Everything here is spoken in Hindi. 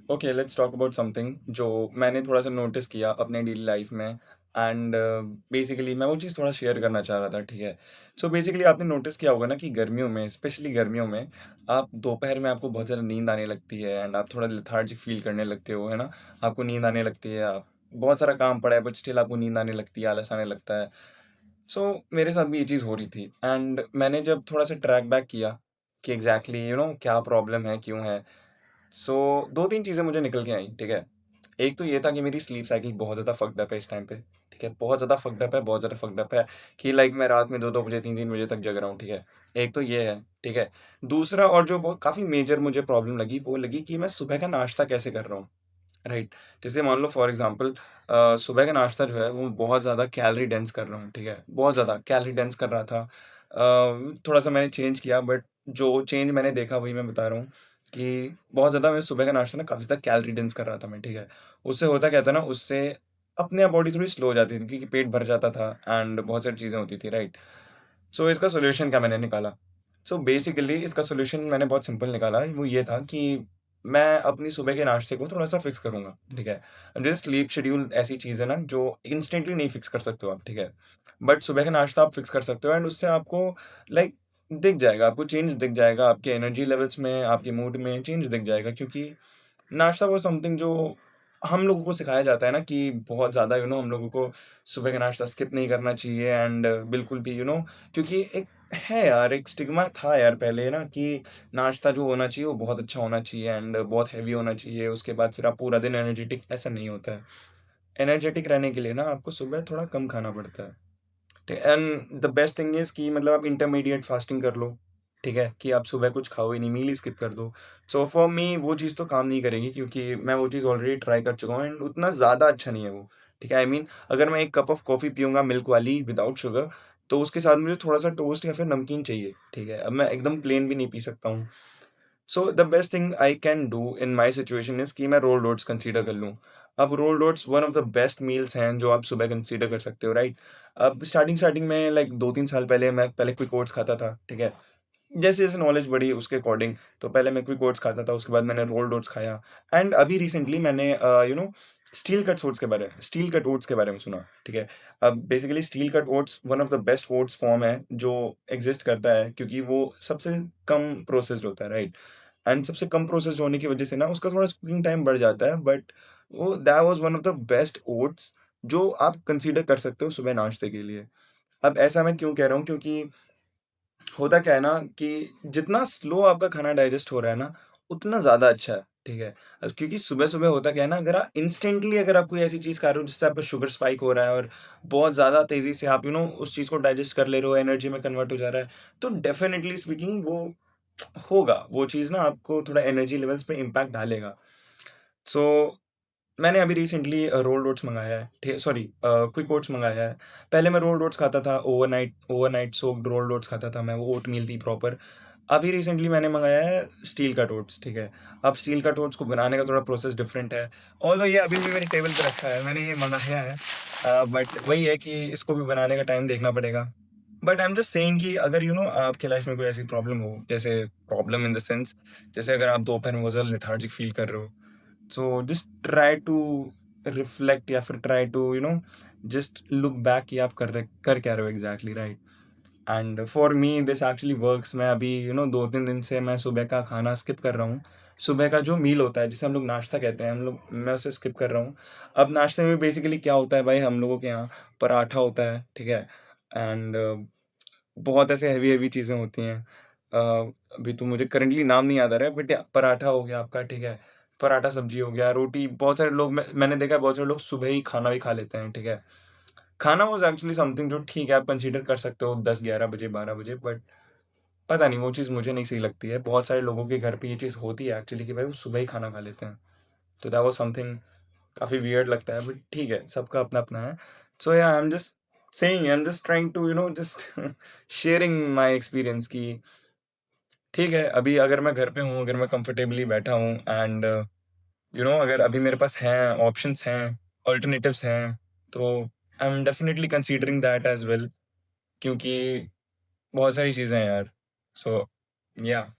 Okay, let's talk about something जो मैंने थोड़ा-सा नोटिस किया अपने डेली लाइफ में एंड बेसिकली मैं वो चीज़ थोड़ा शेयर करना चाह रहा था, ठीक है? सो बेसिकली आपने नोटिस किया होगा ना कि गर्मियों में, स्पेशली गर्मियों में, आप दोपहर में आपको बहुत ज़्यादा नींद आने लगती है एंड आप थोड़ा लेथार्जिक फ़ील करने लगते हो, है ना? आपको नींद आने लगती है, आप बहुत सारा काम पड़ा है बट स्टिल आपको नींद आने लगती है, आलस आने लगता है। सो मेरे साथ भी ये चीज़ हो रही थी एंड मैंने जब थोड़ा-सा ट्रैक बैक किया कि एग्ज़ैक्टली क्या प्रॉब्लम है, क्यों है? सो 2-3 चीज़ें मुझे निकल के आईं, ठीक है? एक तो ये था कि मेरी स्लीप साइकिल बहुत ज़्यादा फ़क्ड अप है इस टाइम पे, ठीक है? बहुत ज़्यादा फ़क्ड अप है, बहुत ज़्यादा फ़क्ड अप है कि लाइक मैं रात में 2-2 बजे, 3-3 बजे तक जग रहा हूँ, ठीक है? एक तो ये है, ठीक है? दूसरा और जो बहुत काफ़ी मेजर मुझे प्रॉब्लम लगी, वो लगी कि मैं सुबह का नाश्ता कैसे कर रहा हूँ, राइट? जैसे मान लो फॉर एग्ज़ाम्पल सुबह का नाश्ता जो है, वो बहुत ज़्यादा कैलोरी डेंस कर रहा हूँ, ठीक है? बहुत ज़्यादा कैलोरी डेंस कर रहा था। थोड़ा-सा मैंने चेंज किया बट जो चेंज मैंने देखा वही मैं बता रहा हूँ कि बहुत ज़्यादा मैं सुबह का नाश्ता ना काफ़ी ज़्यादा कैलोरी डेंस कर रहा था मैं, ठीक है? उससे होता क्या था ना, उससे अपने आप बॉडी थोड़ी स्लो हो जाती थी क्योंकि पेट भर जाता था एंड बहुत सारी चीज़ें होती थी, राइट? सो इसका सॉल्यूशन क्या मैंने निकाला? सो बेसिकली इसका सॉल्यूशन मैंने बहुत सिंपल निकाला, वो ये था कि मैं अपनी सुबह के नाश्ते को थोड़ा-सा फिक्स करूँगा, ठीक है? जैसे स्लीप शेड्यूल ऐसी चीज़ है ना जो इंस्टेंटली नहीं फिक्स कर सकते हो आप, ठीक है? बट सुबह का नाश्ता आप फिक्स कर सकते हो एंड उससे आपको लाइक दिख जाएगा, आपको चेंज दिख जाएगा, आपके एनर्जी लेवल्स में, आपके मूड में चेंज दिख जाएगा क्योंकि नाश्ता वो समथिंग जो हम लोगों को सिखाया जाता है ना कि बहुत ज़्यादा हम लोगों को सुबह का नाश्ता स्किप नहीं करना चाहिए एंड बिल्कुल भी क्योंकि एक है यार, एक स्टिग्मा था यार पहले ना कि नाश्ता जो होना चाहिए वो बहुत अच्छा होना चाहिए एंड बहुत हेवी होना चाहिए, उसके बाद फिर आप पूरा दिन एनर्जेटिक, ऐसा नहीं होता है। एनर्जेटिक रहने के लिए ना आपको सुबह थोड़ा कम खाना पड़ता है। And the best thing is कि मतलब आप इंटरमीडिएट फास्टिंग कर लो, ठीक है? कि आप सुबह कुछ खाओ ही नहीं, मील ही स्किप कर दो। सो फॉर मी वो चीज़ तो काम नहीं करेगी क्योंकि मैं वो चीज़ ऑलरेडी ट्राई कर चुका हूँ एंड उतना ज़्यादा अच्छा नहीं है वो, ठीक है? आई मीन अगर मैं 1 कप ऑफ कॉफ़ी पीऊँगा मिल्क वाली विदाउट शुगर, तो उसके साथ मुझे थोड़ा-सा टोस्ट या फिर नमकीन चाहिए, ठीक है? अब मैं एकदम प्लेन भी नहीं पी सकता हूँ। So the best thing I can do in my situation is कि मैं रोल्ड ओट्स कंसीडर कर लूँ। अब rolled oats one of the best meals हैं जो आप सुबह कंसीडर कर सकते हो, राइट? अब स्टार्टिंग-स्टार्टिंग में लाइक 2-3 साल पहले मैं पहले क्विक ओट्स खाता था, ठीक है? जैसे-जैसे नॉलेज बढ़ी उसके अकॉर्डिंग, तो पहले मैं क्विक ओट्स खाता था, उसके बाद मैंने रोल्ड ओट्स खाया एंड अभी रिसेंटली मैंने स्टील कट ओट्स के बारे में सुना, ठीक है? अब basically steel cut oats one of the best oats form है जो एक्सिस्ट करता है क्योंकि वो सबसे कम प्रोसेस्ड होता है, राइट? एंड सबसे कम प्रोसेस्ड होने की वजह से ना उसका थोड़ा कुकिंग टाइम बढ़ जाता है बट वो that was one of the best oats जो आप कंसीडर कर सकते हो सुबह नाश्ते के लिए। अब ऐसा मैं क्यों कह रहा हूँ क्योंकि होता क्या है ना कि जितना स्लो आपका खाना डाइजेस्ट हो रहा है ना, उतना ज़्यादा अच्छा है, ठीक है? क्योंकि सुबह-सुबह होता क्या है ना, अगर आप कोई ऐसी चीज़ खा रहे हो जिससे आपका शुगर स्पाइक हो रहा है और बहुत ज़्यादा तेज़ी से आप उस चीज़ को डाइजेस्ट कर ले रहे हो, एनर्जी में कन्वर्ट हो जा रहा है, तो डेफ़िनिटली स्पीकिंग वो होगा, वो चीज़ ना आपको थोड़ा एनर्जी लेवल्स पे इम्पैक्ट डालेगा। सो मैंने अभी रिसेंटली रोल्ड ओट्स मँगाया है, क्विक ओट्स मँगाया है। पहले मैं रोल्ड ओट्स खाता था, overnight overnight soaked rolled oats खाता था मैं, वो ओटमील थी प्रॉपर। अभी रिसेंटली मैंने मँगाया है स्टील कट ओट्स, ठीक है? अब स्टील कट ओट्स को बनाने का थोड़ा प्रोसेस डिफरेंट है। ऑल्दो ये अभी भी मेरी टेबल पे रखा है, मैंने ये मँगाया है बट वही है कि इसको भी बनाने का टाइम देखना पड़ेगा। But I am just saying कि अगर आपके लाइफ में कोई ऐसी प्रॉब्लम हो, जैसे प्रॉब्लम इन द सेंस जैसे अगर आप दोपहर में बहुत ज़्यादा लेथार्जिक फ़ील कर रहे हो, so just try to reflect या फिर try to just look back कि आप कर क्या रहे हो exactly, right? And for me this actually works. मैं अभी 2-3 दिन से मैं सुबह का खाना स्किप कर रहा हूँ। सुबह का जो मील होता है जिसे हम लोग नाश्ता कहते हैं, मैं उसे स्किप कर रहा हूँ। अब नाश्ते में बेसिकली क्या होता है भाई, हम लोगों के यहाँ पराठा होता है, ठीक है? एंड बहुत ऐसे हेवी-हेवी चीज़ें होती हैं। अभी तो मुझे करंटली नाम नहीं याद आ रहा है बट पराठा हो गया आपका, ठीक है? पराठा सब्ज़ी हो गया, रोटी, बहुत सारे लोग मैंने देखा है बहुत सारे लोग सुबह ही खाना भी खा लेते हैं, ठीक है? खाना वाज़ एक्चुअली समथिंग जो ठीक है आप कंसीडर कर सकते हो 10-11 बजे, 12 बजे, बट पता नहीं वो चीज़ मुझे नहीं सही लगती है। बहुत सारे लोगों के घर पे ये चीज़ होती है एक्चुअली कि भाई वो सुबह ही खाना खा लेते हैं। तो दैट वाज़ समथिंग काफ़ी वियर्ड लगता है बट ठीक है, सबका अपना-अपना है। सो या I am just trying to just sharing my experience कि ठीक है, अभी अगर मैं घर पे हूँ, अगर मैं कंफर्टेबली बैठा हूँ एंड अगर अभी मेरे पास हैं, ऑप्शंस हैं, अल्टरनेटिव्स हैं, तो I am definitely considering that as well क्योंकि बहुत सारी चीज़ें हैं यार। सो या